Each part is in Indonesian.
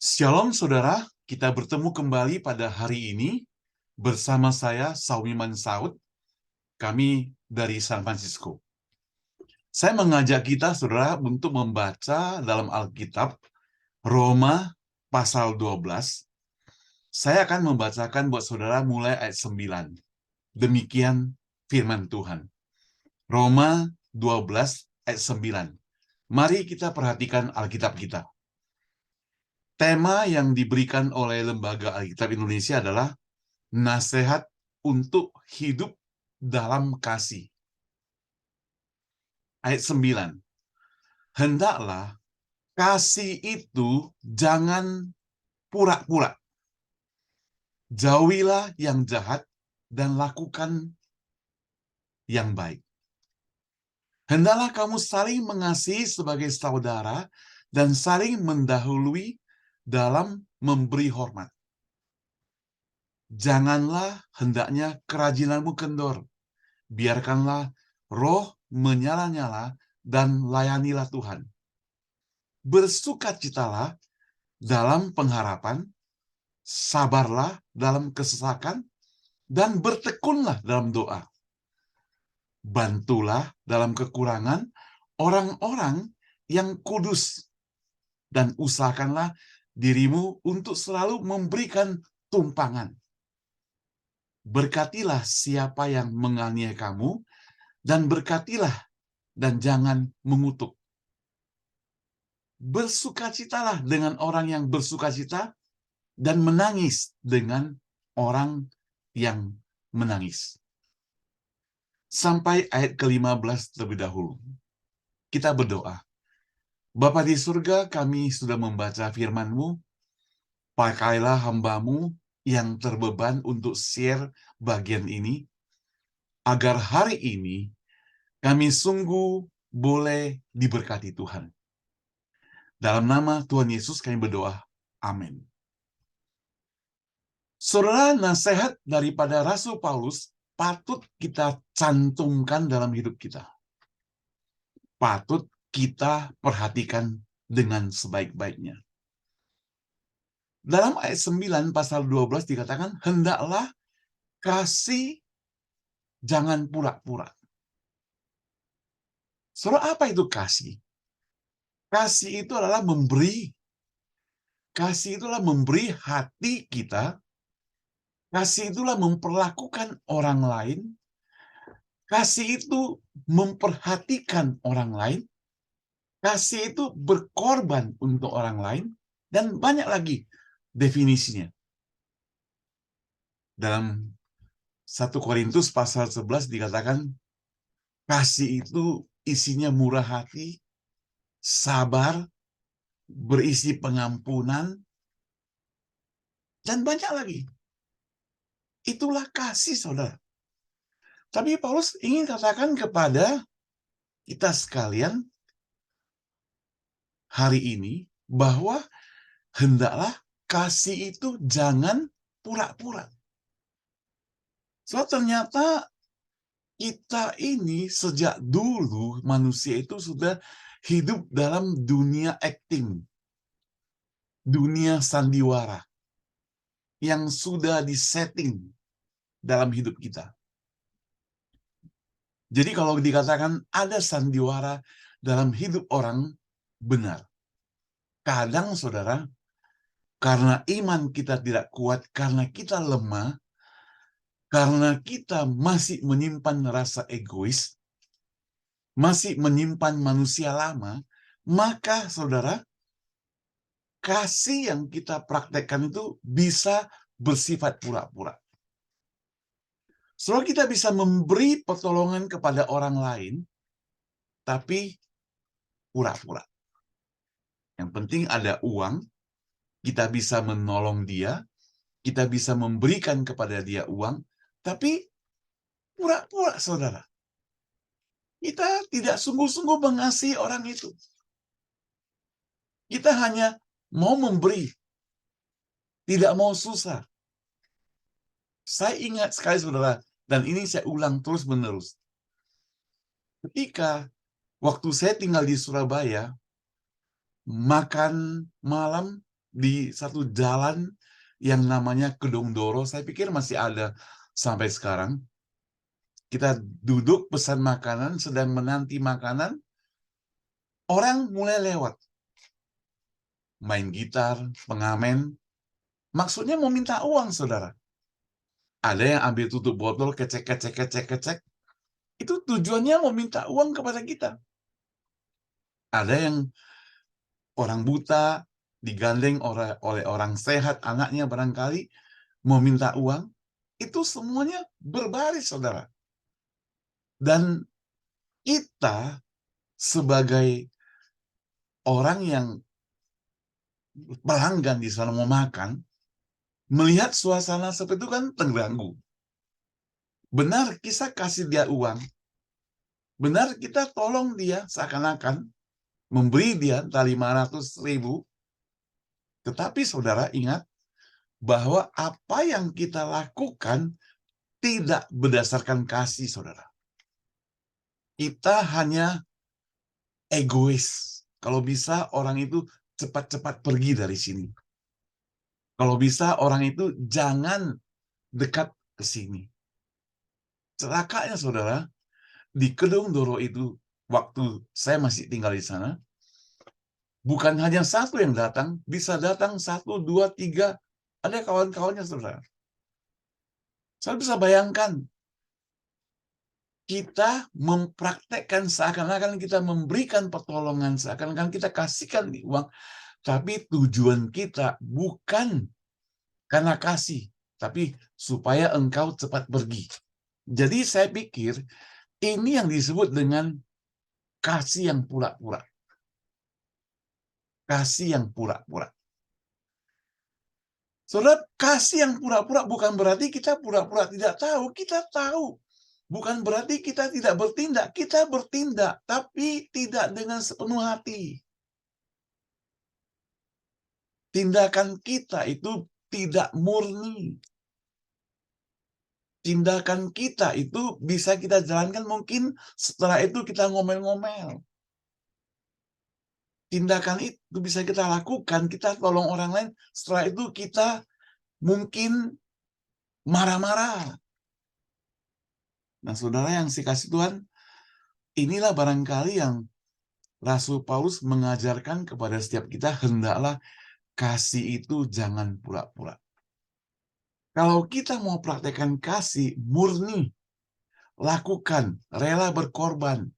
Shalom saudara, kita bertemu kembali pada hari ini bersama saya Saumiman Saud, kami dari San Francisco. Saya mengajak kita saudara untuk membaca dalam Alkitab Roma pasal 12. Saya akan membacakan buat saudara mulai ayat 9. Demikian firman Tuhan. Roma 12 ayat 9. Mari kita perhatikan Alkitab kita. Tema yang diberikan oleh Lembaga Alkitab Indonesia adalah nasihat untuk hidup dalam kasih. Ayat 9. Hendaklah kasih itu jangan pura-pura. Jauhilah yang jahat dan lakukan yang baik. Hendaklah kamu saling mengasihi sebagai saudara dan saling mendahului dalam memberi hormat. Janganlah hendaknya kerajinanmu kendor. Biarkanlah roh menyala-nyala dan layanilah Tuhan. Bersukacitalah dalam pengharapan, sabarlah dalam kesesakan, dan bertekunlah dalam doa. Bantulah dalam kekurangan orang-orang yang kudus, dan usahakanlah dirimu untuk selalu memberikan tumpangan. Berkatilah siapa yang menganiaya kamu, dan berkatilah dan jangan mengutuk. Bersukacitalah dengan orang yang bersukacita, dan menangis dengan orang yang menangis. Sampai ayat ke-15 terlebih dahulu. Kita berdoa. Bapa di surga, kami sudah membaca firman-Mu. Pakailah hamba-Mu yang terbeban untuk share bagian ini, agar hari ini kami sungguh boleh diberkati Tuhan. Dalam nama Tuhan Yesus kami berdoa. Amin. Saudara, nasihat daripada Rasul Paulus patut kita cantumkan dalam hidup kita. Patut kita perhatikan dengan sebaik-baiknya. Dalam ayat 9 pasal 12 dikatakan, hendaklah kasih jangan pura-pura. Saudara, apa itu kasih? Kasih itu adalah memberi. Kasih itulah memberi hati kita. Kasih itulah memperlakukan orang lain. Kasih itu memperhatikan orang lain. Kasih itu berkorban untuk orang lain. Dan banyak lagi definisinya. Dalam 1 Korintus pasal 11 dikatakan, kasih itu isinya murah hati, sabar, berisi pengampunan, dan banyak lagi. Itulah kasih, saudara. Tapi Paulus ingin katakan kepada kita sekalian hari ini bahwa hendaklah kasih itu jangan pura-pura. So ternyata kita ini sejak dulu manusia itu sudah hidup dalam dunia acting, dunia sandiwara yang sudah disetting dalam hidup kita. Jadi kalau dikatakan ada sandiwara dalam hidup orang, benar. Kadang saudara, karena iman kita tidak kuat, karena kita lemah, karena kita masih menyimpan rasa egois, masih menyimpan manusia lama, maka saudara, kasih yang kita praktekkan itu bisa bersifat pura-pura. Soalnya kita bisa memberi pertolongan kepada orang lain, tapi pura-pura. Yang penting ada uang, kita bisa menolong dia, kita bisa memberikan kepada dia uang, tapi pura-pura, saudara. Kita tidak sungguh-sungguh mengasihi orang itu. Kita hanya mau memberi, tidak mau susah. Saya ingat sekali, saudara, dan ini saya ulang terus-menerus. Ketika waktu saya tinggal di Surabaya, makan malam di satu jalan yang namanya Kedung Doro. Saya pikir masih ada sampai sekarang. Kita duduk pesan makanan, sedang menanti makanan, orang mulai lewat. Main gitar, pengamen. Maksudnya mau minta uang, saudara. Ada yang ambil tutup botol, kecek, kecek, kecek, kecek. Itu tujuannya mau minta uang kepada kita. Ada yang orang buta, digandeng oleh orang sehat, anaknya barangkali, mau minta uang. Itu semuanya berbaris, saudara. Dan kita sebagai orang yang pelanggan di sana mau makan, melihat suasana seperti itu kan terganggu. Benar kita kasih dia uang, benar kita tolong dia seakan-akan memberi dia 500.000, tetapi saudara ingat bahwa apa yang kita lakukan tidak berdasarkan kasih, saudara. Kita hanya egois. Kalau bisa orang itu cepat-cepat pergi dari sini. Kalau bisa orang itu jangan dekat ke sini. Celakanya saudara, di Kedung Doro itu, waktu saya masih tinggal di sana, bukan hanya satu yang datang, bisa datang 1, 2, 3, ada kawan-kawannya saudara. Saya bisa bayangkan, kita mempraktekkan seakan-akan kita memberikan pertolongan, seakan-akan kita kasihkan uang, tapi tujuan kita bukan karena kasih, tapi supaya engkau cepat pergi. Jadi saya pikir ini yang disebut dengan kasih yang pura-pura. Kasih yang pura-pura. Saudara, kasih yang pura-pura bukan berarti kita pura-pura tidak tahu. Kita tahu. Bukan berarti kita tidak bertindak. Kita bertindak, tapi tidak dengan sepenuh hati. Tindakan kita itu tidak murni. Tindakan kita itu bisa kita jalankan, mungkin setelah itu kita ngomel-ngomel. Tindakan itu bisa kita lakukan, kita tolong orang lain, setelah itu kita mungkin marah-marah. Nah, saudara yang dikasihi Tuhan, inilah barangkali yang Rasul Paulus mengajarkan kepada setiap kita, hendaklah kasih itu jangan pura-pura. Kalau kita mau praktekkan kasih murni, lakukan, rela berkorban,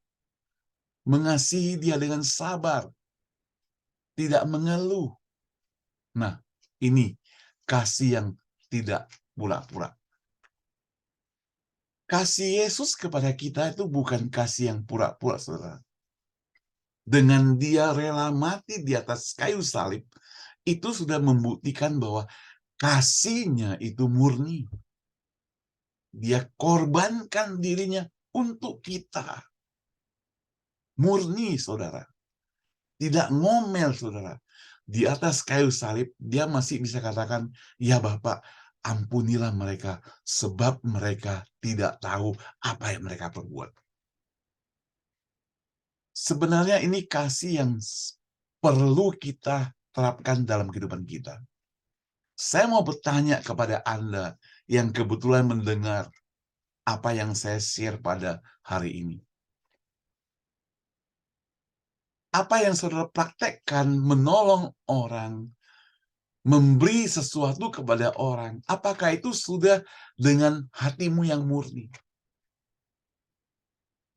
mengasihi dia dengan sabar, tidak mengeluh. Nah, ini kasih yang tidak pura-pura. Kasih Yesus kepada kita itu bukan kasih yang pura-pura, saudara. Dengan dia rela mati di atas kayu salib, itu sudah membuktikan bahwa kasihnya itu murni. Dia korbankan dirinya untuk kita. Murni, saudara. Tidak ngomel, saudara. Di atas kayu salib, dia masih bisa katakan, ya Bapak, ampunilah mereka, sebab mereka tidak tahu apa yang mereka perbuat. Sebenarnya ini kasih yang perlu kita terapkan dalam kehidupan kita. Saya mau bertanya kepada Anda yang kebetulan mendengar apa yang saya share pada hari ini. Apa yang saudara praktekkan menolong orang, memberi sesuatu kepada orang, apakah itu sudah dengan hatimu yang murni?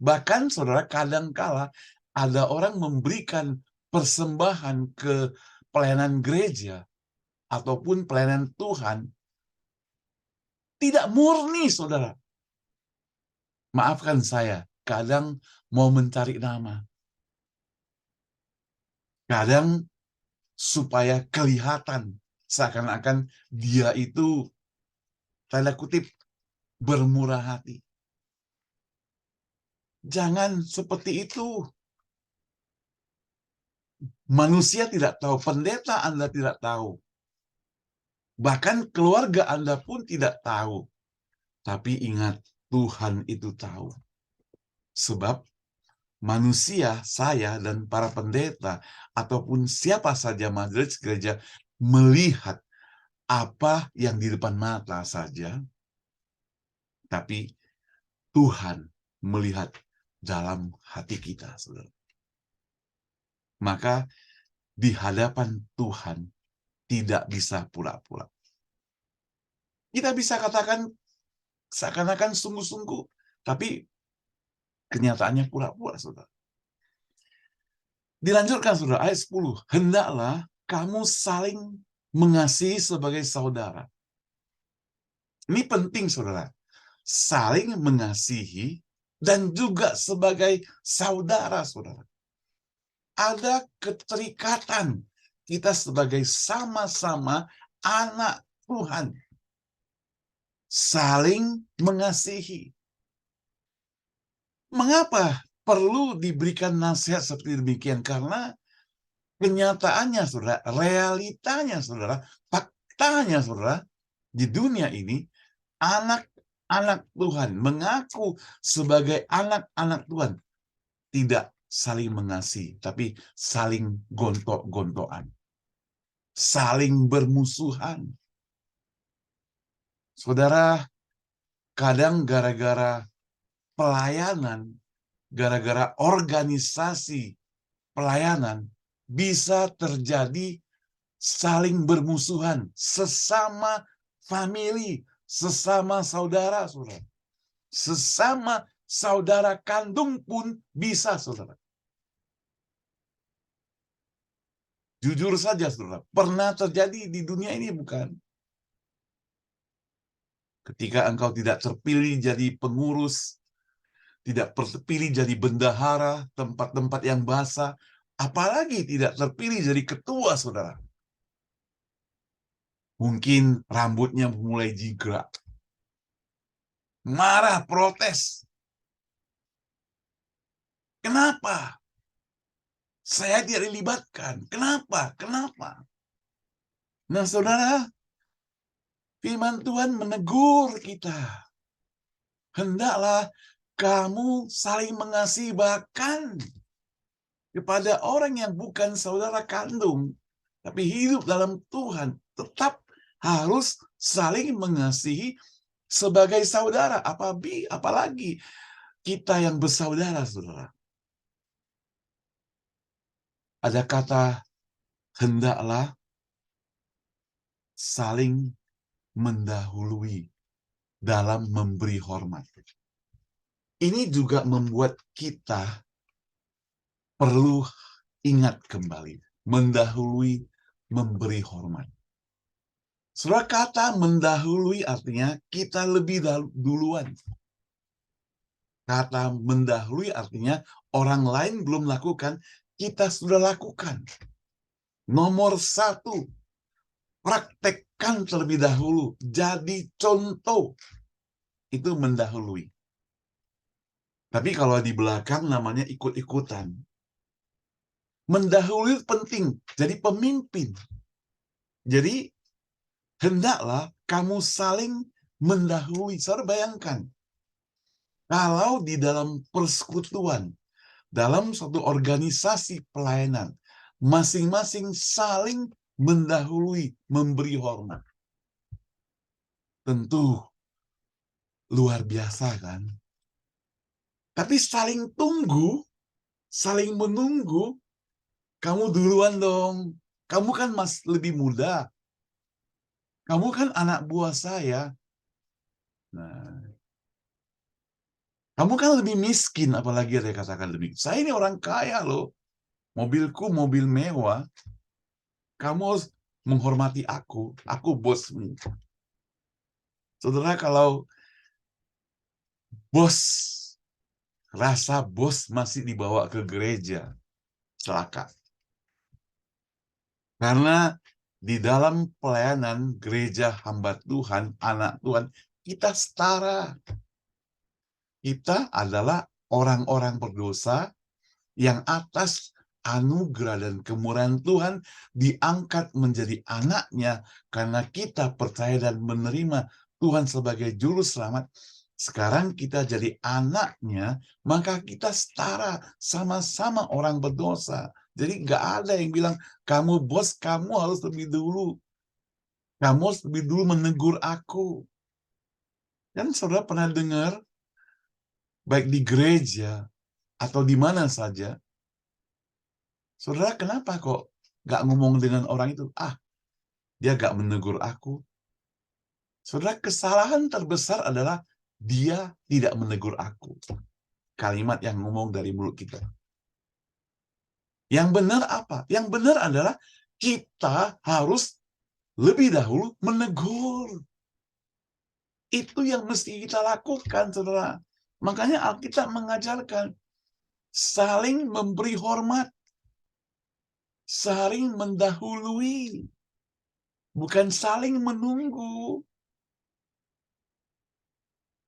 Bahkan saudara, kadangkala ada orang memberikan persembahan ke pelayanan gereja ataupun pelayanan Tuhan, tidak murni, saudara. Maafkan saya, kadang mau mencari nama. Kadang supaya kelihatan seakan-akan dia itu, tanda kutip, bermurah hati. Jangan seperti itu. Manusia tidak tahu, pendeta Anda tidak tahu. Bahkan keluarga Anda pun tidak tahu. Tapi ingat, Tuhan itu tahu. Sebab manusia, saya dan para pendeta, ataupun siapa saja majelis gereja, melihat apa yang di depan mata saja, tapi Tuhan melihat dalam hati kita, saudara. Maka di hadapan Tuhan tidak bisa pura-pura. Kita bisa katakan seakan-akan sungguh-sungguh, tapi kenyataannya pura-pura, saudara. Dilanjutkan, saudara, ayat 10. Hendaklah kamu saling mengasihi sebagai saudara. Ini penting, saudara. Saling mengasihi dan juga sebagai saudara, saudara. Ada keterikatan kita sebagai sama-sama anak Tuhan. Saling mengasihi. Mengapa perlu diberikan nasihat seperti demikian? Karena kenyataannya, saudara, realitanya, saudara, faktanya, saudara, di dunia ini, anak-anak Tuhan mengaku sebagai anak-anak Tuhan tidak saling mengasihi, tapi saling gontok-gontokan, saling bermusuhan. Saudara, kadang gara-gara pelayanan, gara-gara organisasi pelayanan, bisa terjadi saling bermusuhan, sesama famili, sesama saudara, saudara. Sesama saudara kandung pun bisa, saudara. Jujur saja, saudara, pernah terjadi di dunia ini, bukan? Ketika engkau tidak terpilih jadi pengurus, tidak terpilih jadi bendahara, tempat-tempat yang basah, apalagi tidak terpilih jadi ketua, saudara. Mungkin rambutnya mulai jingkrak. Marah, protes. Kenapa? Saya tidak dilibatkan. Kenapa? Kenapa? Nah, saudara, firman Tuhan menegur kita. Hendaklah kamu saling mengasihi, bahkan kepada orang yang bukan saudara kandung, tapi hidup dalam Tuhan. Tetap harus saling mengasihi sebagai saudara. Apalagi kita yang bersaudara, saudara. Ada kata hendaklah saling mendahului dalam memberi hormat. Ini juga membuat kita perlu ingat kembali. Mendahului, memberi hormat. Saudara, kata mendahului artinya kita lebih duluan. Kata mendahului artinya orang lain belum lakukan, kita sudah lakukan. Nomor 1, praktekkan terlebih dahulu. Jadi contoh. Itu mendahului. Tapi kalau di belakang namanya ikut-ikutan. Mendahului penting. Jadi pemimpin. Jadi hendaklah kamu saling mendahului. Saudara bayangkan. Kalau di dalam persekutuan, dalam suatu organisasi pelayanan, masing-masing saling mendahului, memberi hormat. Tentu luar biasa, kan? Tapi saling tunggu, saling menunggu, kamu duluan dong. Kamu kan lebih muda. Kamu kan anak buah saya. Nah, kamu kan lebih miskin, apalagi ada katakan lebih. Saya ini orang kaya loh. Mobilku mobil mewah. Kamu harus menghormati aku. Aku bosmu. Saudara, kalau rasa bos masih dibawa ke gereja, celaka. Karena di dalam pelayanan gereja hamba Tuhan, anak Tuhan, kita setara. Kita adalah orang-orang berdosa yang atas anugerah dan kemurahan Tuhan diangkat menjadi anaknya karena kita percaya dan menerima Tuhan sebagai juru selamat. Sekarang kita jadi anaknya, maka kita setara, sama-sama orang berdosa. Jadi nggak ada yang bilang, kamu bos, kamu harus lebih dulu. Kamu harus lebih dulu menegur aku. Kan saudara pernah dengar, baik di gereja atau di mana saja, saudara kenapa kok nggak ngomong dengan orang itu? Dia nggak menegur aku. Saudara, kesalahan terbesar adalah dia tidak menegur aku. Kalimat yang ngomong dari mulut kita. Yang benar apa? Yang benar adalah kita harus lebih dahulu menegur. Itu yang mesti kita lakukan, saudara. Makanya Alkitab mengajarkan saling memberi hormat, saling mendahului, bukan saling menunggu.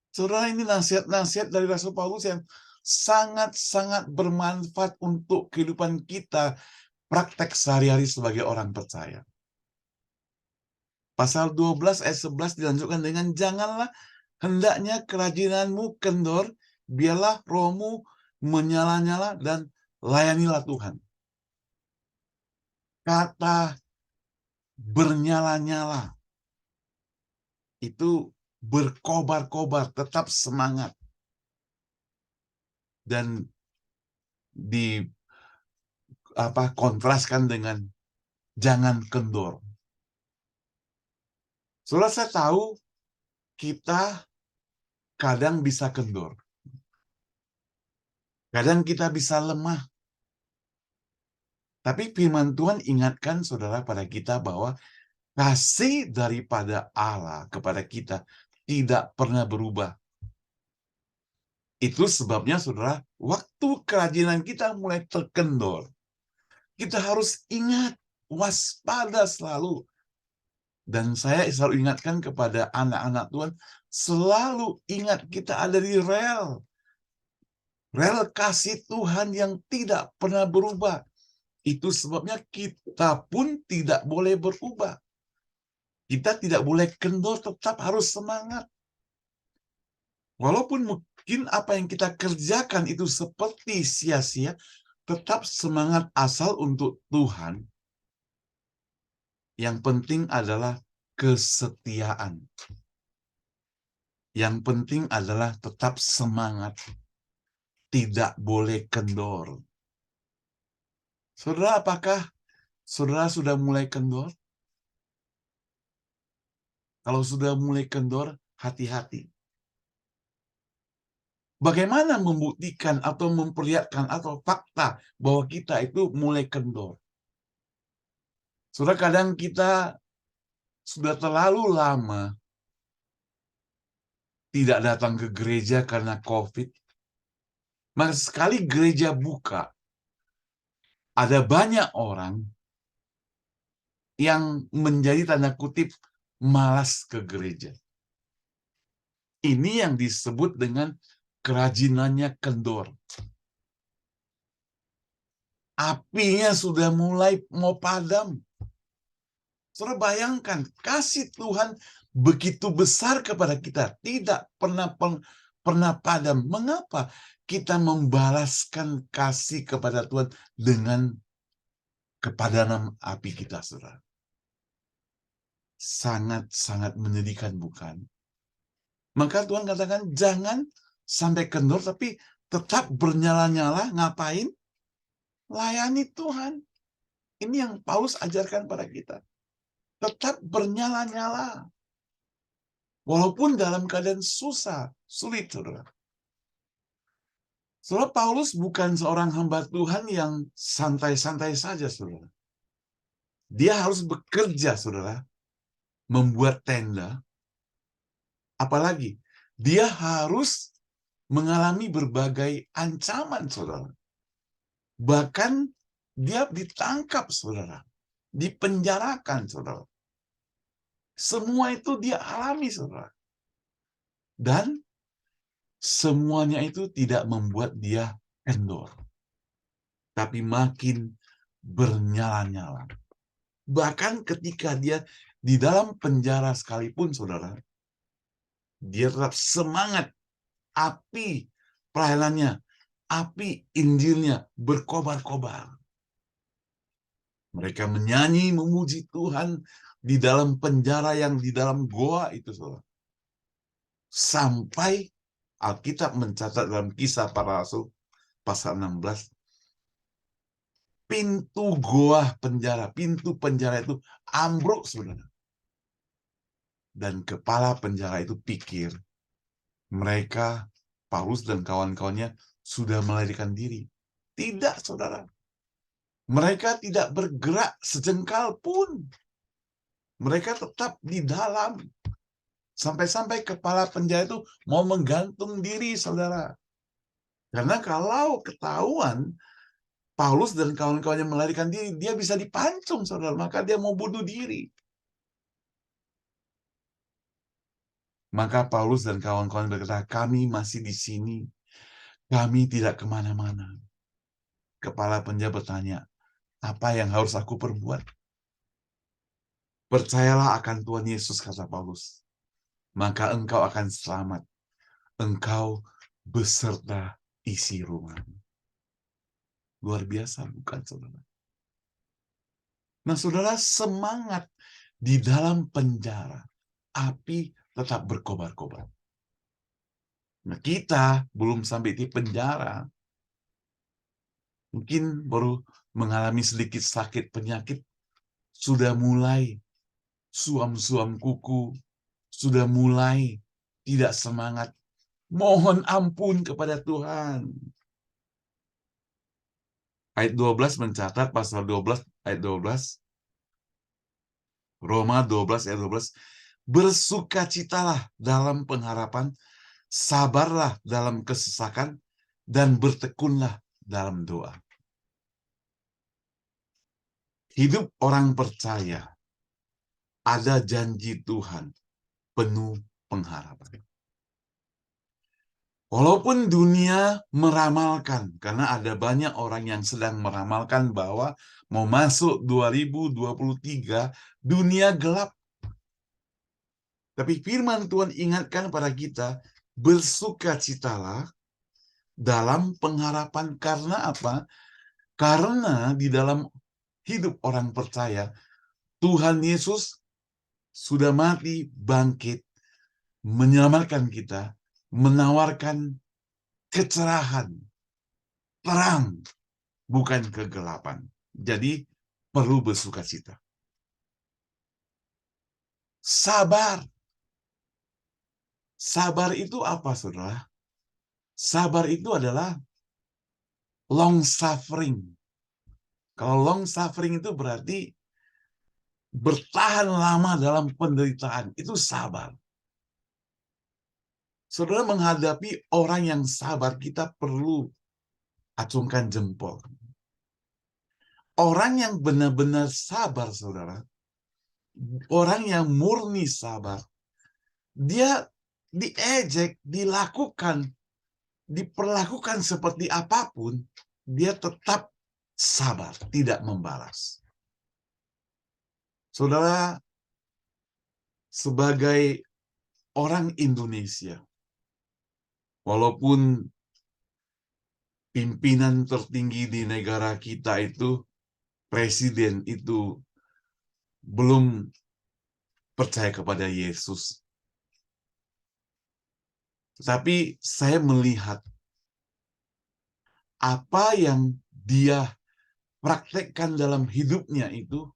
Saudara, ini nasihat-nasihat dari Rasul Paulus yang sangat-sangat bermanfaat untuk kehidupan kita, praktek sehari-hari sebagai orang percaya. Pasal 12 ayat 11 dilanjutkan dengan, janganlah hendaknya kerajinanmu kendor, biarlah rohmu menyala-nyala dan layanilah Tuhan. Kata bernyala-nyala itu berkobar-kobar, tetap semangat. Dan kontraskan dengan jangan kendor. Saudara, saya tahu kita kadang bisa kendor. Kadang kita bisa lemah. Tapi firman Tuhan ingatkan saudara pada kita bahwa kasih daripada Allah kepada kita tidak pernah berubah. Itu sebabnya saudara, waktu kerajinan kita mulai terkendor, kita harus ingat, waspada selalu. Dan saya selalu ingatkan kepada anak-anak Tuhan, selalu ingat kita ada di rel. Rel kasih Tuhan yang tidak pernah berubah. Itu sebabnya kita pun tidak boleh berubah. Kita tidak boleh kendor, tetap harus semangat. Walaupun mungkin apa yang kita kerjakan itu seperti sia-sia, tetap semangat asal untuk Tuhan. Yang penting adalah kesetiaan. Yang penting adalah tetap semangat. Tidak boleh kendor. Saudara, apakah saudara sudah mulai kendor? Kalau sudah mulai kendor, hati-hati. Bagaimana membuktikan atau memperlihatkan atau fakta bahwa kita itu mulai kendor? Saudara, kadang kita sudah terlalu lama tidak datang ke gereja karena COVID. Maka sekali gereja buka, ada banyak orang yang menjadi tanda kutip malas ke gereja. Ini yang disebut dengan kerajinannya kendor. Apinya sudah mulai mau padam. Saudara, bayangkan, kasih Tuhan begitu besar kepada kita, tidak pernah padam. Mengapa kita membalaskan kasih kepada Tuhan dengan kepadanan api kita, saudara? Sangat-sangat menyedihkan, bukan? Maka Tuhan katakan, jangan sampai kendor, tapi tetap bernyala-nyala. Ngapain? Layani Tuhan. Ini yang Paulus ajarkan pada kita. Tetap bernyala-nyala. Walaupun dalam keadaan susah, sulit, saudara. Saudara, Paulus bukan seorang hamba Tuhan yang santai-santai saja, saudara. Dia harus bekerja, saudara. Membuat tenda. Apalagi, dia harus mengalami berbagai ancaman, saudara. Bahkan dia ditangkap, saudara. Dipenjarakan, saudara. Semua itu dia alami, saudara. Dan semuanya itu tidak membuat dia kendor. Tapi makin bernyala-nyala. Bahkan ketika dia di dalam penjara sekalipun, saudara, dia tetap semangat. Api pelayanannya, api Injilnya berkobar-kobar. Mereka menyanyi, memuji Tuhan di dalam penjara yang di dalam goa itu, saudara. Sampai Alkitab mencatat dalam Kisah Para Rasul pasal 16, pintu penjara itu ambruk, saudara. Dan kepala penjara itu pikir mereka, Paulus dan kawan-kawannya, sudah melarikan diri. Tidak, saudara. Mereka tidak bergerak sejengkal pun. Mereka tetap di dalam. Sampai-sampai kepala penjara itu mau menggantung diri, saudara. Karena kalau ketahuan Paulus dan kawan-kawannya melarikan diri, dia bisa dipancung, saudara. Maka dia mau bunuh diri. Maka Paulus dan kawan-kawan berkata, kami masih di sini. Kami tidak kemana-mana. Kepala penjara bertanya, apa yang harus aku perbuat? Percayalah akan Tuhan Yesus, kata Paulus. Maka engkau akan selamat. Engkau beserta isi rumah. Luar biasa, bukan, saudara? Nah, saudara, semangat di dalam penjara. Api tetap berkobar-kobar. Nah, kita belum sampai di penjara. Mungkin baru mengalami sedikit sakit penyakit. Sudah mulai suam-suam kuku. Sudah mulai tidak semangat. Mohon ampun kepada Tuhan. Ayat 12 mencatat, pasal 12 ayat 12. Roma 12 ayat 12. Bersukacitalah dalam pengharapan, sabarlah dalam kesesakan, dan bertekunlah dalam doa. Hidup orang percaya ada janji Tuhan penuh pengharapan. Walaupun dunia meramalkan, karena ada banyak orang yang sedang meramalkan bahwa mau masuk 2023, dunia gelap. Tapi firman Tuhan ingatkan pada kita, bersukacitalah dalam pengharapan. Karena apa? Karena di dalam hidup orang percaya, Tuhan Yesus sudah mati, bangkit, menyelamatkan kita, menawarkan kecerahan, terang, bukan kegelapan. Jadi perlu bersukacita. Sabar. Sabar itu apa, saudara? Sabar itu adalah long suffering. Kalau long suffering itu berarti bertahan lama dalam penderitaan. Itu sabar. Saudara, menghadapi orang yang sabar, kita perlu acungkan jempol. Orang yang benar-benar sabar, saudara, orang yang murni sabar, dia diejek, diperlakukan seperti apapun, dia tetap sabar, tidak membalas. Saudara, sebagai orang Indonesia, walaupun pimpinan tertinggi di negara kita itu, presiden itu belum percaya kepada Yesus. Tetapi saya melihat apa yang dia praktekkan dalam hidupnya itu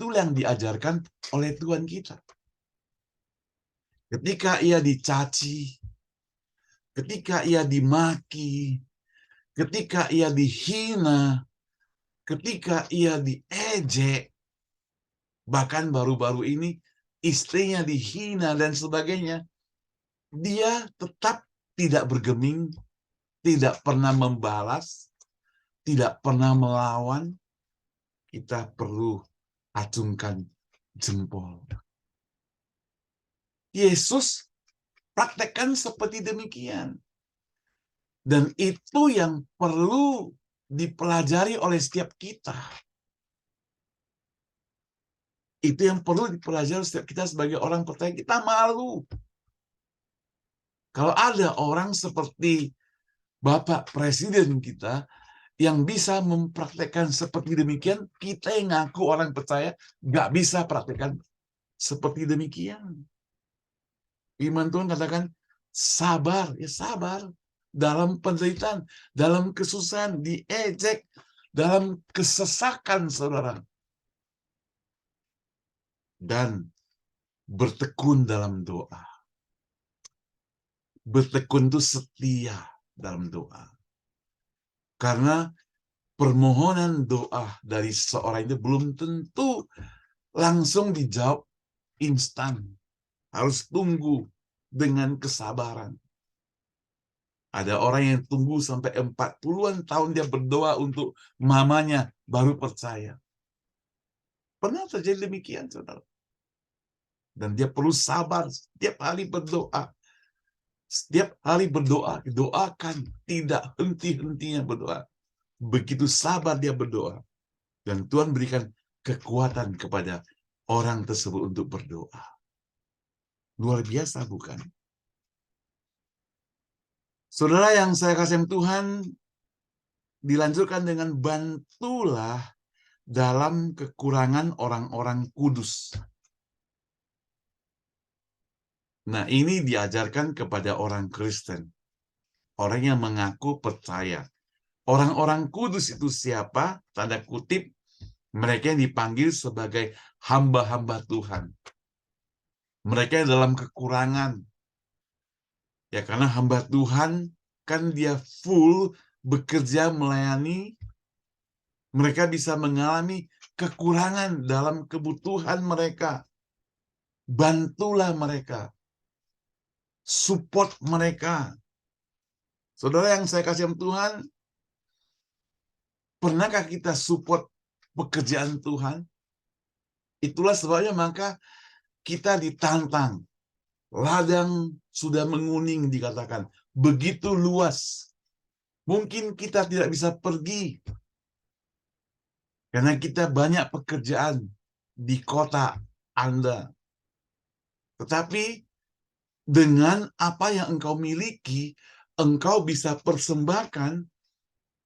yang diajarkan oleh Tuhan kita. Ketika ia dicaci, ketika ia dimaki, ketika ia dihina, ketika ia diejek, bahkan baru-baru ini istrinya dihina dan sebagainya, dia tetap tidak bergeming, tidak pernah membalas, tidak pernah melawan. Kita perlu acungkan jempol. Yesus praktekkan seperti demikian. Dan itu yang perlu dipelajari oleh setiap kita. Itu yang perlu dipelajari setiap kita sebagai orang percaya. Kita malu. Kalau ada orang seperti Bapak Presiden kita, yang bisa mempraktekkan seperti demikian, kita yang ngaku orang percaya nggak bisa praktekkan seperti demikian. Firman Tuhan katakan sabar, ya sabar dalam penderitaan, dalam kesusahan, diejek, dalam kesesakan, saudara. Dan bertekun dalam doa. Bertekun itu setia dalam doa. Karena permohonan doa dari seorang itu belum tentu langsung dijawab instan. Harus tunggu dengan kesabaran. Ada orang yang tunggu sampai 40-an tahun dia berdoa untuk mamanya baru percaya. Pernah terjadi demikian, saudara. Dan dia perlu sabar setiap hari berdoa. Setiap hari berdoa, doakan, tidak henti-hentinya berdoa. Begitu sabar dia berdoa. Dan Tuhan berikan kekuatan kepada orang tersebut untuk berdoa. Luar biasa, bukan? Saudara yang saya kasih Tuhan, dilanjutkan dengan bantulah dalam kekurangan orang-orang kudus. Nah, ini diajarkan kepada orang Kristen. Orang yang mengaku percaya. Orang-orang kudus itu siapa? Tanda kutip, mereka yang dipanggil sebagai hamba-hamba Tuhan. Mereka yang dalam kekurangan. Ya, karena hamba Tuhan kan dia full bekerja melayani. Mereka bisa mengalami kekurangan dalam kebutuhan mereka. Bantulah mereka. Support mereka. Saudara yang saya kasih Tuhan, pernahkah kita support pekerjaan Tuhan? Itulah sebabnya maka kita ditantang. Ladang sudah menguning dikatakan. Begitu luas. Mungkin kita tidak bisa pergi. Karena kita banyak pekerjaan di kota Anda. Tetapi dengan apa yang engkau miliki, engkau bisa persembahkan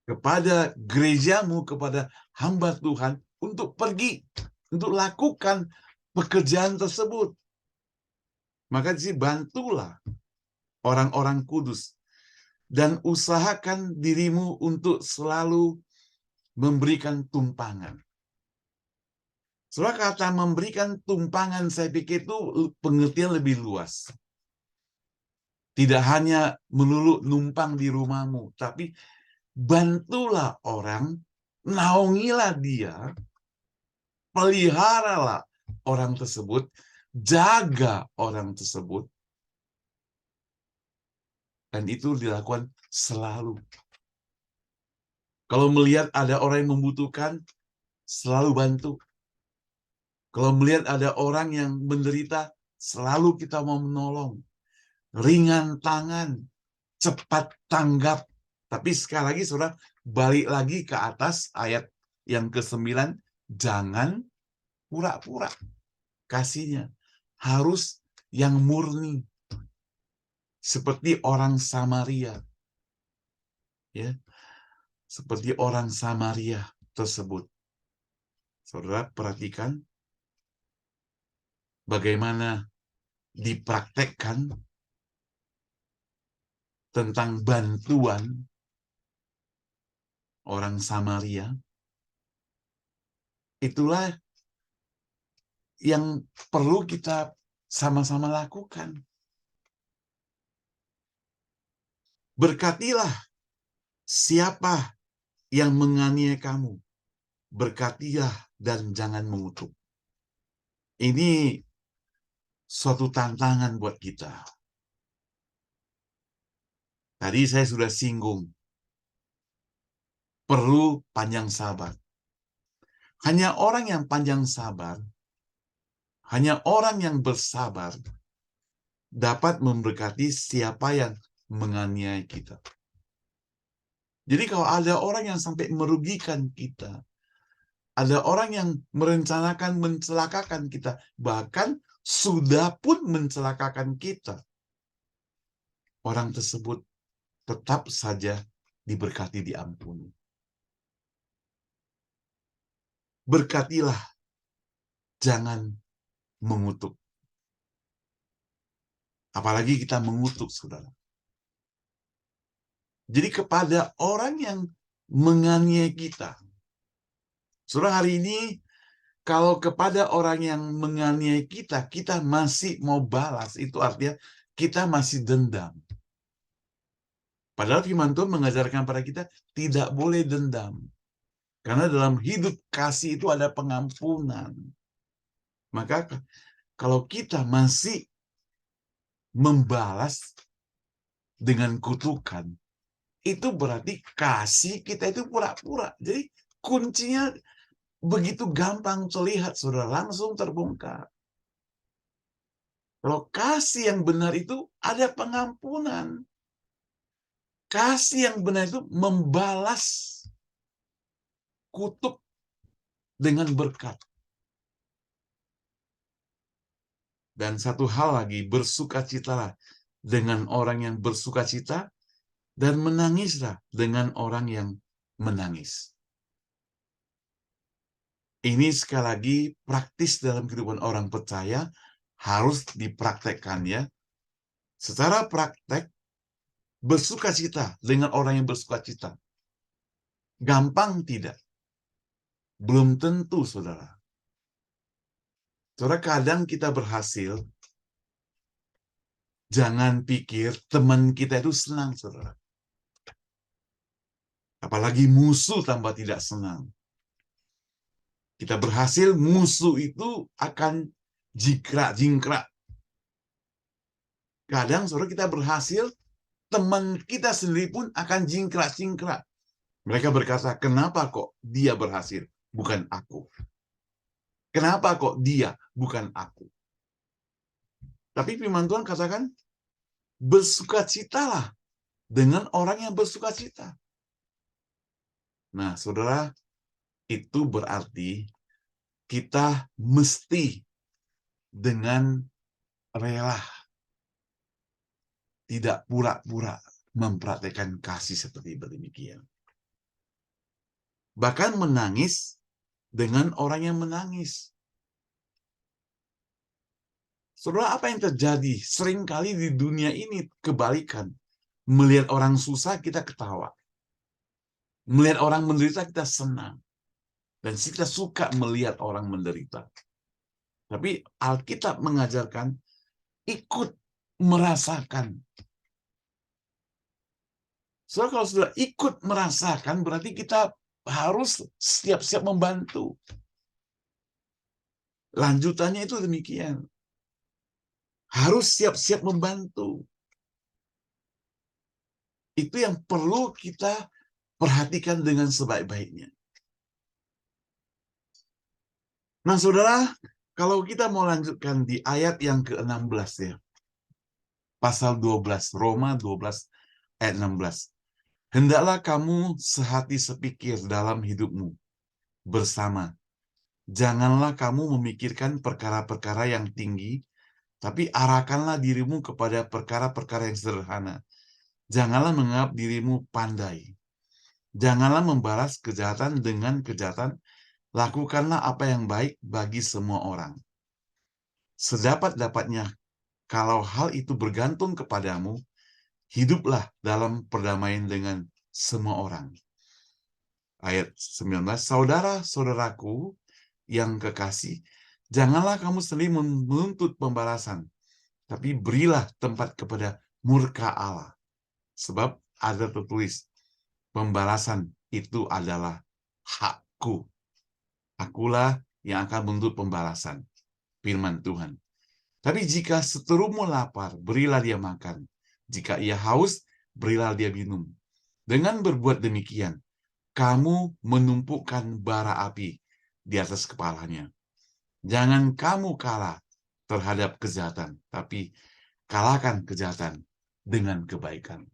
kepada gerejamu, kepada hamba Tuhan untuk pergi, untuk lakukan pekerjaan tersebut. Maka di sini bantulah orang-orang kudus dan usahakan dirimu untuk selalu memberikan tumpangan. Soalnya kata memberikan tumpangan, saya pikir itu pengertian lebih luas. Tidak hanya melulu numpang di rumahmu, tapi bantulah orang, naungilah dia, peliharalah orang tersebut, jaga orang tersebut, dan itu dilakukan selalu. Kalau melihat ada orang yang membutuhkan, selalu bantu. Kalau melihat ada orang yang menderita, selalu kita mau menolong. Ringan tangan, cepat tanggap. Tapi sekali lagi, saudara, balik lagi ke atas ayat yang ke-9, jangan pura-pura kasihnya. Harus yang murni. Seperti orang Samaria. Ya, seperti orang Samaria tersebut. Saudara, perhatikan bagaimana dipraktekkan tentang bantuan orang Samaria. Itulah yang perlu kita sama-sama lakukan. Berkatilah siapa yang menganiaya kamu. Berkatilah dan jangan mengutuk. Ini suatu tantangan buat kita. Tadi saya sudah singgung. Perlu panjang sabar. Hanya orang yang panjang sabar, hanya orang yang bersabar dapat memberkati siapa yang menganiaya kita. Jadi kalau ada orang yang sampai merugikan kita, ada orang yang merencanakan mencelakakan kita, bahkan sudah pun mencelakakan kita, orang tersebut tetap saja diberkati, diampuni. berkatilah, jangan mengutuk. Apalagi kita mengutuk, saudara. Jadi kepada orang yang menganiaya kita, saudara, hari ini kalau kepada orang yang menganiaya kita, kita masih mau balas, itu artinya kita masih dendam. Padahal firman Tuhan mengajarkan pada kita tidak boleh dendam. Karena dalam hidup kasih itu ada pengampunan. Maka kalau kita masih membalas dengan kutukan, itu berarti kasih kita itu pura-pura. Jadi kuncinya begitu gampang terlihat, saudara, langsung terbongkar. Kalau kasih yang benar itu ada pengampunan. Kasih yang benar itu membalas kutuk dengan berkat. Dan satu hal lagi, bersukacitalah dengan orang yang bersukacita, dan menangislah dengan orang yang menangis. Ini sekali lagi praktis dalam kehidupan orang percaya, harus dipraktekkan ya. Secara praktek, bersukacita dengan orang yang bersukacita. Gampang tidak? Belum tentu, saudara. Saudara, kadang kita berhasil, jangan pikir teman kita itu senang, saudara. Apalagi musuh tambah tidak senang. Kita berhasil, musuh itu akan jingkrak. Kadang, saudara, kita berhasil, teman kita sendiri pun akan jingkrak. Mereka berkata, kenapa kok dia berhasil, bukan aku? Kenapa kok dia, bukan aku? Tapi firman Tuhan katakan, bersukacitalah dengan orang yang bersukacita. Nah, saudara, itu berarti kita mesti dengan rela, tidak pura-pura mempraktekkan kasih seperti demikian. Bahkan menangis dengan orang yang menangis. Saudara, apa yang terjadi? Seringkali di dunia ini kebalikan. Melihat orang susah, kita ketawa. Melihat orang menderita, kita senang. Dan kita suka melihat orang menderita. Tapi Alkitab mengajarkan, ikut merasakan. Saudara, kalau sudah ikut merasakan, berarti kita harus siap-siap membantu. Lanjutannya itu demikian. Harus siap-siap membantu. Itu yang perlu kita perhatikan dengan sebaik-baiknya. Nah, saudara, kalau kita mau lanjutkan di ayat yang ke-16 ya. Pasal 12, Roma 12 ayat 16. Hendaklah kamu sehati sepikir dalam hidupmu bersama. Janganlah kamu memikirkan perkara-perkara yang tinggi, tapi arahkanlah dirimu kepada perkara-perkara yang sederhana. Janganlah menganggap dirimu pandai. Janganlah membalas kejahatan dengan kejahatan. Lakukanlah apa yang baik bagi semua orang. Sedapat-dapatnya, kalau hal itu bergantung kepadamu, hiduplah dalam perdamaian dengan semua orang. Ayat 19, saudara-saudaraku yang kekasih, janganlah kamu sendiri menuntut pembalasan, tapi berilah tempat kepada murka Allah. Sebab ada tertulis, pembalasan itu adalah hakku. Akulah yang akan menuntut pembalasan. Firman Tuhan. Tapi jika seterumu lapar, berilah dia makan. Jika ia haus, berilah dia minum. Dengan berbuat demikian, kamu menumpukan bara api di atas kepalanya. Jangan kamu kalah terhadap kejahatan, tapi kalahkan kejahatan dengan kebaikan.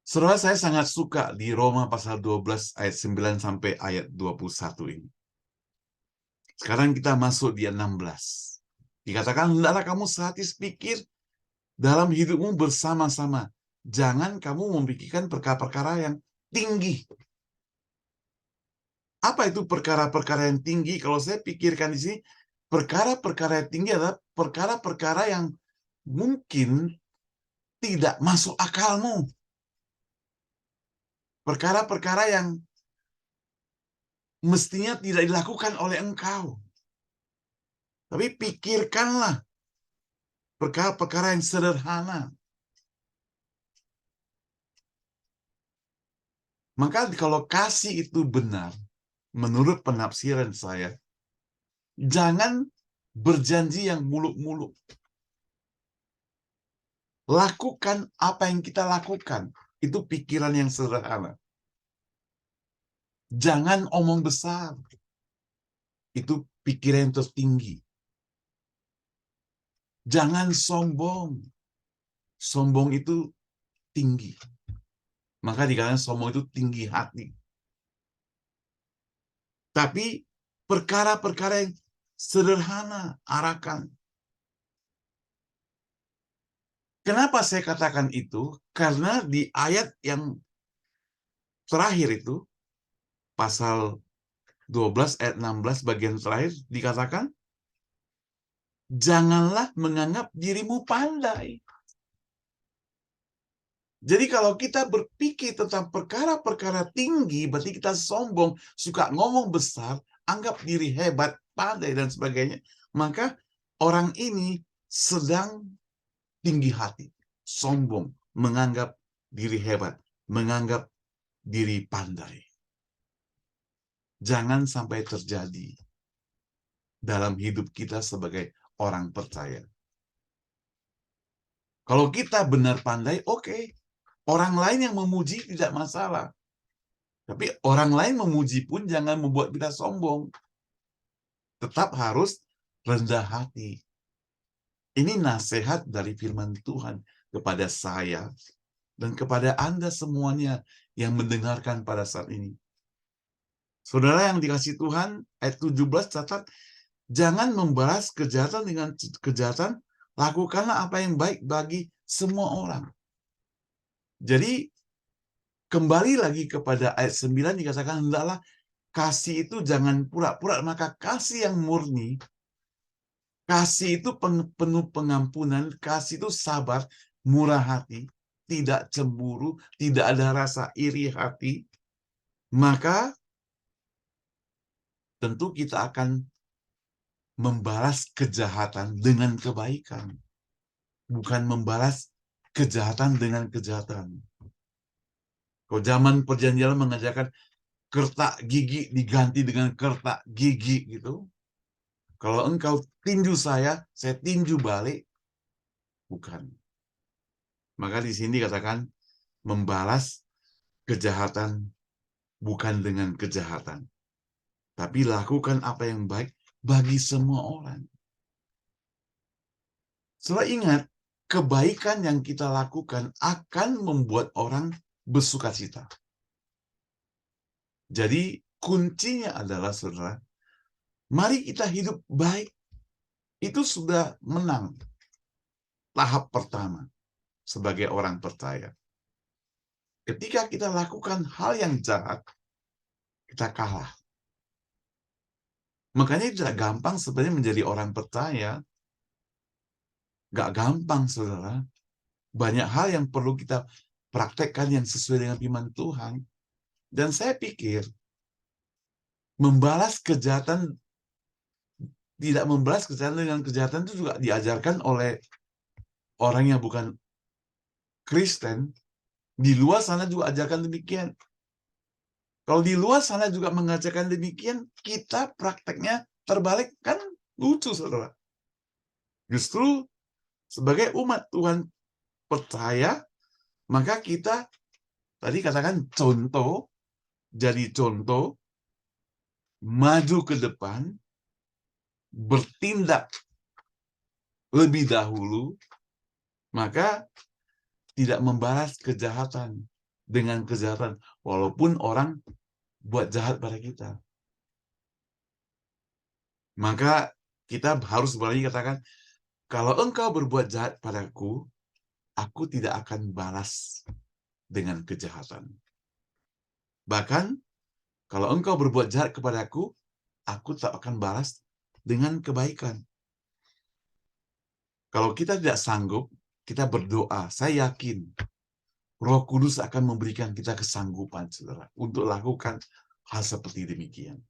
Saudara, saya sangat suka di Roma pasal 12 ayat 9 sampai ayat 21 ini. Sekarang kita masuk di 16. Dikatakan, hendaklah kamu sehati sepikir dalam hidupmu bersama-sama. Jangan kamu memikirkan perkara-perkara yang tinggi. Apa itu perkara-perkara yang tinggi? Kalau saya pikirkan di sini, perkara-perkara yang tinggi adalah perkara-perkara yang mungkin tidak masuk akalmu. Perkara-perkara yang mestinya tidak dilakukan oleh engkau. Tapi pikirkanlah perkara-perkara yang sederhana. Maka kalau kasih itu benar, menurut penafsiran saya, jangan berjanji yang muluk-muluk. Lakukan apa yang kita lakukan. Itu pikiran yang sederhana. Jangan omong besar. Itu pikiran yang tertinggi. Jangan sombong. Sombong itu tinggi. Maka dikatakan sombong itu tinggi hati. Tapi perkara-perkara yang sederhana arahkan. Kenapa saya katakan itu? Karena di ayat yang terakhir itu, pasal 12 ayat 16 bagian terakhir dikatakan, janganlah menganggap dirimu pandai. Jadi kalau kita berpikir tentang perkara-perkara tinggi, berarti kita sombong, suka ngomong besar, anggap diri hebat, pandai, dan sebagainya. Maka orang ini sedang tinggi hati, sombong, menganggap diri hebat, menganggap diri pandai. Jangan sampai terjadi dalam hidup kita sebagai orang percaya. Kalau kita benar pandai, oke. Orang lain yang memuji tidak masalah. Tapi orang lain memuji pun jangan membuat kita sombong. Tetap harus rendah hati. Ini nasihat dari firman Tuhan kepada saya dan kepada Anda semuanya yang mendengarkan pada saat ini. Saudara yang dikasihi Tuhan, ayat 17 catat, jangan membalas kejahatan dengan kejahatan, lakukanlah apa yang baik bagi semua orang. Jadi, kembali lagi kepada ayat 9 dikatakan, hendaklah kasih itu jangan pura-pura, maka kasih yang murni, kasih itu penuh pengampunan, kasih itu sabar, murah hati, tidak cemburu, tidak ada rasa iri hati, maka tentu kita akan membalas kejahatan dengan kebaikan. Bukan membalas kejahatan dengan kejahatan. Kalau zaman perjanjian mengajarkan kertak gigi diganti dengan kertak gigi gitu. Kalau engkau tinju saya tinju balik. Bukan. Maka di sini katakan membalas kejahatan bukan dengan kejahatan. Tapi lakukan apa yang baik bagi semua orang. Setelah ingat, kebaikan yang kita lakukan akan membuat orang bersukacita. Jadi kuncinya adalah, saudara, mari kita hidup baik. Itu sudah menang. Tahap pertama sebagai orang percaya. Ketika kita lakukan hal yang jahat, kita kalah. Makanya tidak gampang sebenarnya menjadi orang percaya. Gak gampang, saudara. Banyak hal yang perlu kita praktekkan yang sesuai dengan firman Tuhan. Dan saya pikir, tidak membalas kejahatan dengan kejahatan itu juga diajarkan oleh orang yang bukan Kristen. Di luar sana juga ajarkan demikian. Kalau di luar sana juga mengajarkan demikian, kita prakteknya terbalik, kan lucu, saudara. Justru sebagai umat Tuhan percaya, maka kita tadi katakan jadi contoh, maju ke depan, bertindak lebih dahulu, maka tidak membalas kejahatan dengan kejahatan, walaupun orang buat jahat pada kita. Maka kita harus berani katakan, kalau engkau berbuat jahat padaku, aku tidak akan balas dengan kejahatan. Bahkan, Kalau engkau berbuat jahat kepadaku, aku tak akan balas dengan kebaikan. Kalau kita tidak sanggup, kita berdoa. Saya yakin Roh Kudus akan memberikan kita kesanggupan, saudara, untuk lakukan hal seperti demikian.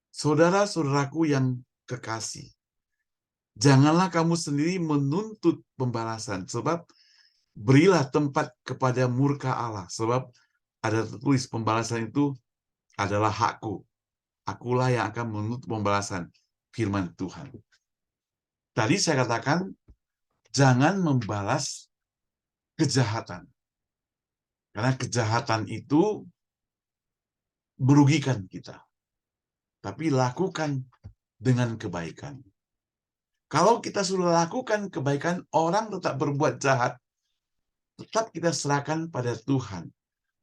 Saudara-saudaraku yang kekasih, janganlah kamu sendiri menuntut pembalasan, sebab berilah tempat kepada murka Allah, sebab ada tertulis pembalasan itu adalah hakku. Akulah yang akan menuntut pembalasan, firman Tuhan. Tadi saya katakan, jangan membalas kejahatan. Karena kejahatan itu merugikan kita. Tapi lakukan dengan kebaikan. Kalau kita sudah lakukan kebaikan, orang tetap berbuat jahat, tetap kita serahkan pada Tuhan.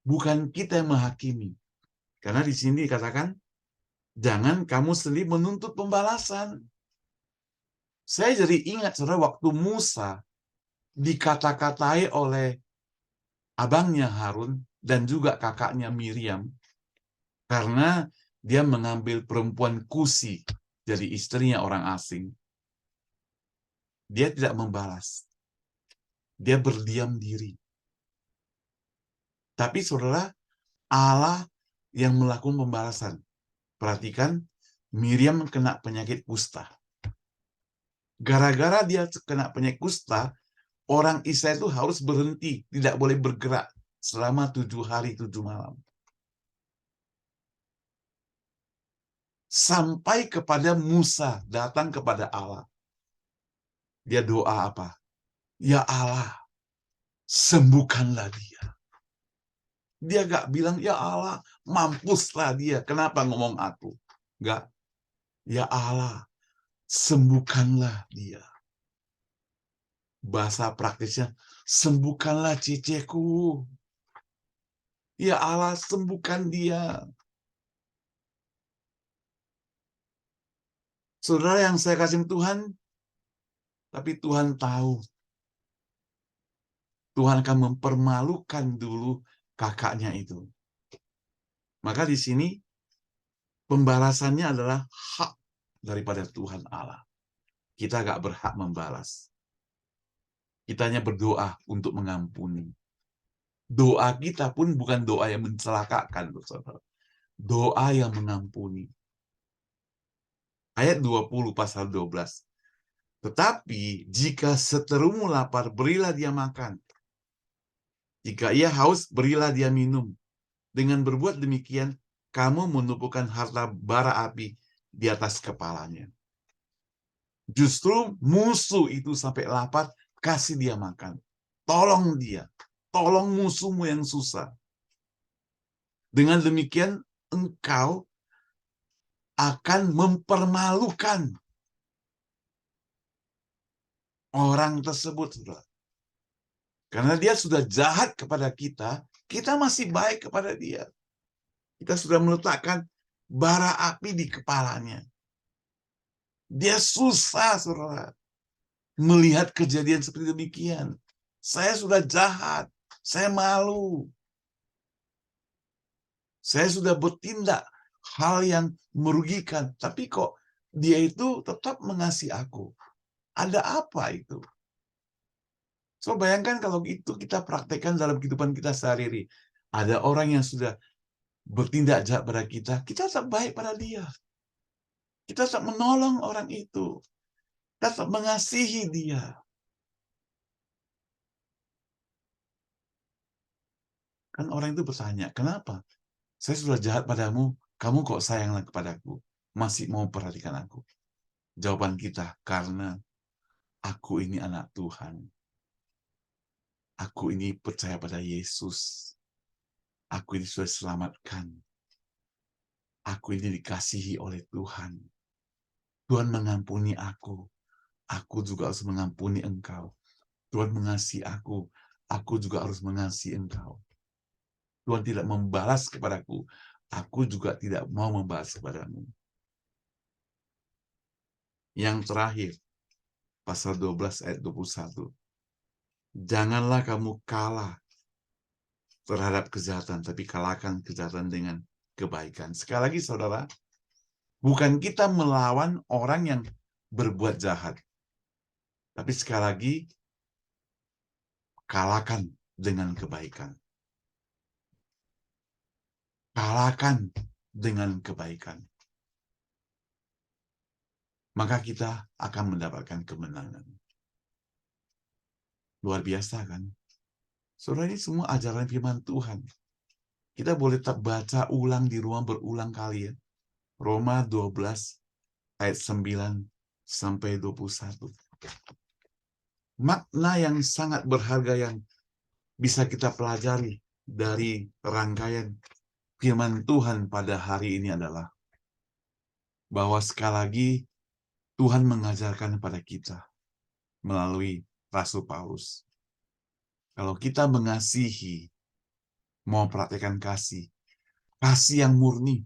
Bukan kita yang menghakimi. Karena di sini dikatakan, jangan kamu sendiri menuntut pembalasan. Saya jadi ingat, saudara, waktu Musa dikata-katai oleh abangnya Harun dan juga kakaknya Miriam, karena dia mengambil perempuan Kusi jadi istrinya orang asing. Dia tidak membalas. Dia berdiam diri. Tapi saudara, Allah yang melakukan pembalasan. Perhatikan, Miriam kena penyakit kusta. Gara-gara dia kena penyakit kusta, orang Israel itu harus berhenti, tidak boleh bergerak selama 7 hari 7 malam. Sampai kepada Musa datang kepada Allah. Dia doa apa? Ya Allah, sembuhkanlah dia. Dia gak bilang, ya Allah, mampuslah dia. Kenapa ngomong aku? Gak. Ya Allah, sembuhkanlah dia. Bahasa praktisnya, sembuhkanlah ceceku. Ya Allah, sembuhkan dia. Saudara yang saya kasih Tuhan, tapi Tuhan tahu. Tuhan akan mempermalukan dulu kakaknya itu. Maka di sini, pembalasannya adalah hak daripada Tuhan Allah. Kita gak berhak membalas. Kita hanya berdoa untuk mengampuni. Doa kita pun bukan doa yang mencelakakan, saudara. Doa yang mengampuni. Ayat 20 pasal 12. Tetapi jika seterumu lapar, berilah dia makan. Jika ia haus, berilah dia minum. Dengan berbuat demikian, kamu menumpukan harta bara api di atas kepalanya. Justru musuh itu sampai lapar, kasih dia makan. Tolong dia. Tolong musuhmu yang susah. Dengan demikian, engkau akan mempermalukan orang tersebut. Karena dia sudah jahat kepada kita, kita masih baik kepada dia. Kita sudah meletakkan bara api di kepalanya. Dia susah, saudara, melihat kejadian seperti demikian. Saya sudah jahat, saya malu. Saya sudah bertindak hal yang merugikan, tapi kok dia itu tetap mengasihi aku. Ada apa itu? So, bayangkan kalau itu kita praktekkan dalam kehidupan kita sehari-hari. Ada orang yang sudah bertindak jahat pada kita tetap baik pada dia. Kita tetap menolong orang itu. Kita tetap mengasihi dia. Kan orang itu bertanya, kenapa? Saya sudah jahat padamu, kamu kok sayanglah kepadaku? Masih mau perhatikan aku? Jawaban kita, karena aku ini anak Tuhan. Aku ini percaya pada Yesus. Aku ini sudah diselamatkan. Aku ini dikasihi oleh Tuhan. Tuhan mengampuni aku. Aku juga harus mengampuni engkau. Tuhan mengasihi aku juga harus mengasihi engkau. Tuhan tidak membalas kepadaku. Aku juga tidak mau membalas kepadamu. Yang terakhir, pasal 12 ayat 21. Janganlah kamu kalah terhadap kejahatan, tapi kalahkan kejahatan dengan kebaikan. Sekali lagi saudara, bukan kita melawan orang yang berbuat jahat. Tapi sekali lagi, kalahkan dengan kebaikan. Kalahkan dengan kebaikan. Maka kita akan mendapatkan kemenangan. Luar biasa kan? Saudara, ini semua ajaran firman Tuhan. Kita boleh baca ulang di rumah berulang kali ya. Roma 12 ayat 9 sampai 21. Makna yang sangat berharga yang bisa kita pelajari dari rangkaian firman Tuhan pada hari ini adalah bahwa sekali lagi Tuhan mengajarkan kepada kita melalui Rasul Paulus. Kalau kita mengasihi, mau praktekkan kasih, kasih yang murni,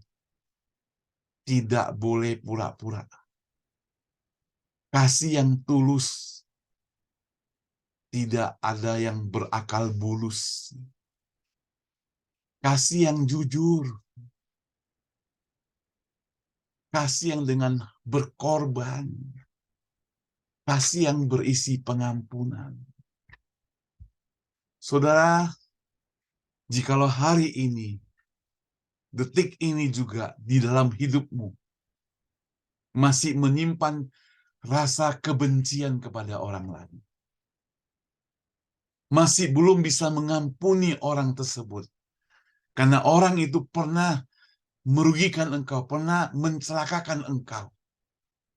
tidak boleh pura-pura. Kasih yang tulus, tidak ada yang berakal bulus. Kasih yang jujur, kasih yang dengan berkorban, kasih yang berisi pengampunan. Saudara, jikalau hari ini, detik ini juga di dalam hidupmu masih menyimpan rasa kebencian kepada orang lain, masih belum bisa mengampuni orang tersebut, karena orang itu pernah merugikan engkau, pernah mencelakakan engkau,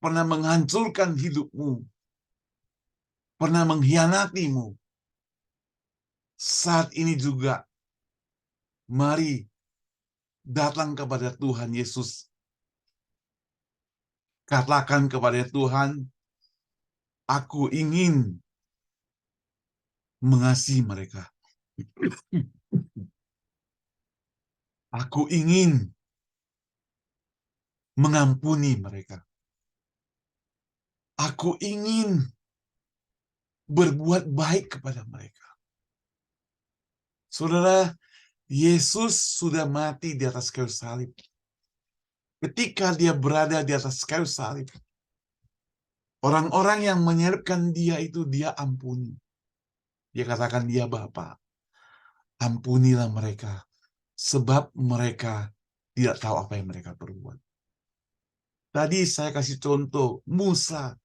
pernah menghancurkan hidupmu, pernah mengkhianatimu. Saat ini juga, mari datang kepada Tuhan Yesus. Katakan kepada Tuhan, aku ingin mengasihi mereka. Aku ingin mengampuni mereka. Aku ingin berbuat baik kepada mereka. Saudara, Yesus sudah mati di atas kayu salib. Ketika dia berada di atas kayu salib, orang-orang yang menyalibkan dia itu dia ampuni. Dia katakan, dia Bapa, ampunilah mereka, sebab mereka tidak tahu apa yang mereka perbuat. Tadi saya kasih contoh, Musa,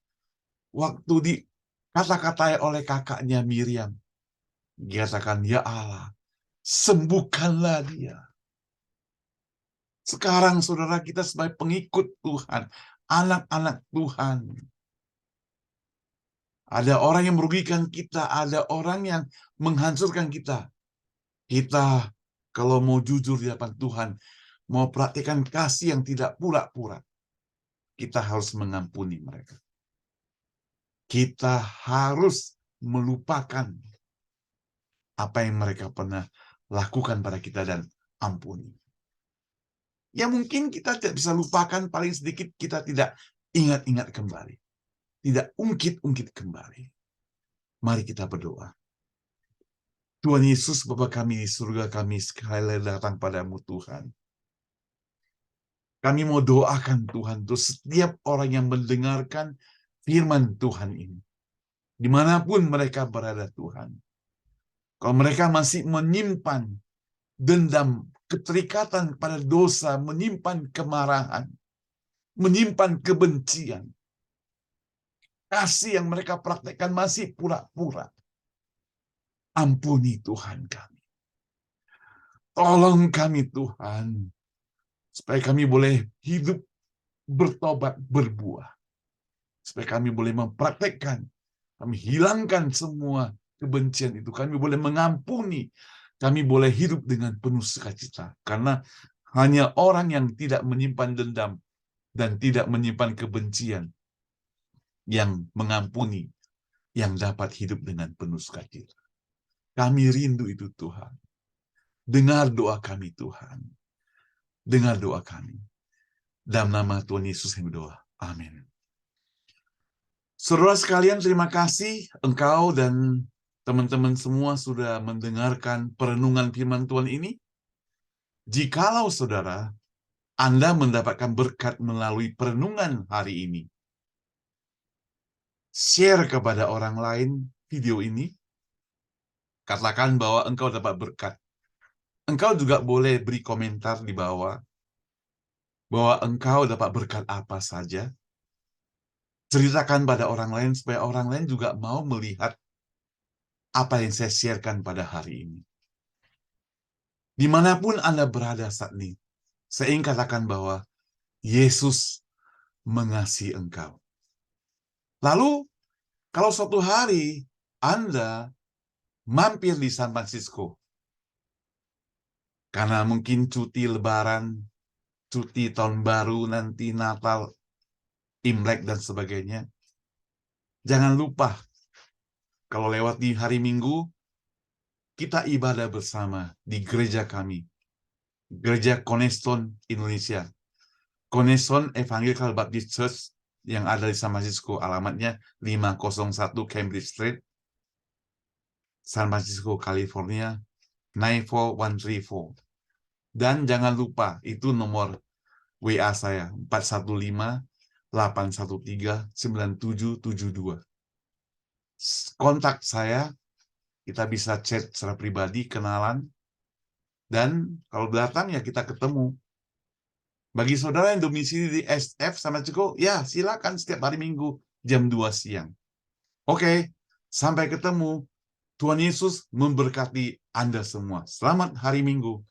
waktu dikata-katai oleh kakaknya Miriam, dia katakan, ya Allah, sembuhkanlah dia. Sekarang saudara, kita sebagai pengikut Tuhan, anak-anak Tuhan, ada orang yang merugikan kita, ada orang yang menghancurkan kita. Kita kalau mau jujur di hadapan Tuhan, mau praktikkan kasih yang tidak pura-pura, kita harus mengampuni mereka. Kita harus melupakan apa yang mereka pernah lakukan pada kita dan ampuni. Ya mungkin kita tidak bisa lupakan, paling sedikit kita tidak ingat-ingat kembali. Tidak ungkit-ungkit kembali. Mari kita berdoa. Tuhan Yesus, Bapa kami di surga, kami sekali lagi datang padamu Tuhan. Kami mau doakan Tuhan untuk setiap orang yang mendengarkan firman Tuhan ini. Dimanapun mereka berada Tuhan. Kalau mereka masih menyimpan dendam, keterikatan pada dosa, menyimpan kemarahan, menyimpan kebencian, kasih yang mereka praktekkan masih pura-pura. Ampuni Tuhan kami. Tolong kami Tuhan, supaya kami boleh hidup bertobat, berbuah. Supaya kami boleh mempraktekkan, kami hilangkan semua kebencian itu. Kami boleh mengampuni, kami boleh hidup dengan penuh sukacita. Karena hanya orang yang tidak menyimpan dendam dan tidak menyimpan kebencian yang mengampuni, yang dapat hidup dengan penuh sukacita. Kami rindu itu Tuhan. Dengar doa kami Tuhan. Dengar doa kami. Dalam nama Tuhan Yesus yang berdoa. Amin. Saudara sekalian, terima kasih engkau dan teman-teman semua sudah mendengarkan perenungan firman Tuhan ini. Jikalau saudara Anda mendapatkan berkat melalui perenungan hari ini. Share kepada orang lain video ini. Katakan bahwa engkau dapat berkat. Engkau juga boleh beri komentar di bawah bahwa engkau dapat berkat apa saja. Ceritakan pada orang lain supaya orang lain juga mau melihat apa yang saya sharekan pada hari ini. Dimanapun Anda berada saat ini, saya ingin katakan bahwa Yesus mengasihi engkau. Lalu, kalau suatu hari Anda mampir di San Francisco, karena mungkin cuti lebaran, cuti tahun baru, nanti Natal, Imlek, dan sebagainya, jangan lupa, kalau lewat di hari Minggu, kita ibadah bersama di gereja kami, Gereja Cornerstone Indonesia. Cornerstone Evangelical Baptist Church yang ada di San Francisco, alamatnya 501 Cambridge Street, San Francisco, California, 94134. Dan jangan lupa, itu nomor WA saya, 415-813-9772. Kontak saya, kita bisa chat secara pribadi, kenalan, dan kalau datang ya kita ketemu. Bagi saudara yang domisili di SF San Francisco, ya silakan setiap hari Minggu jam 2 siang. Oke, sampai ketemu. Tuhan Yesus memberkati Anda semua. Selamat hari Minggu.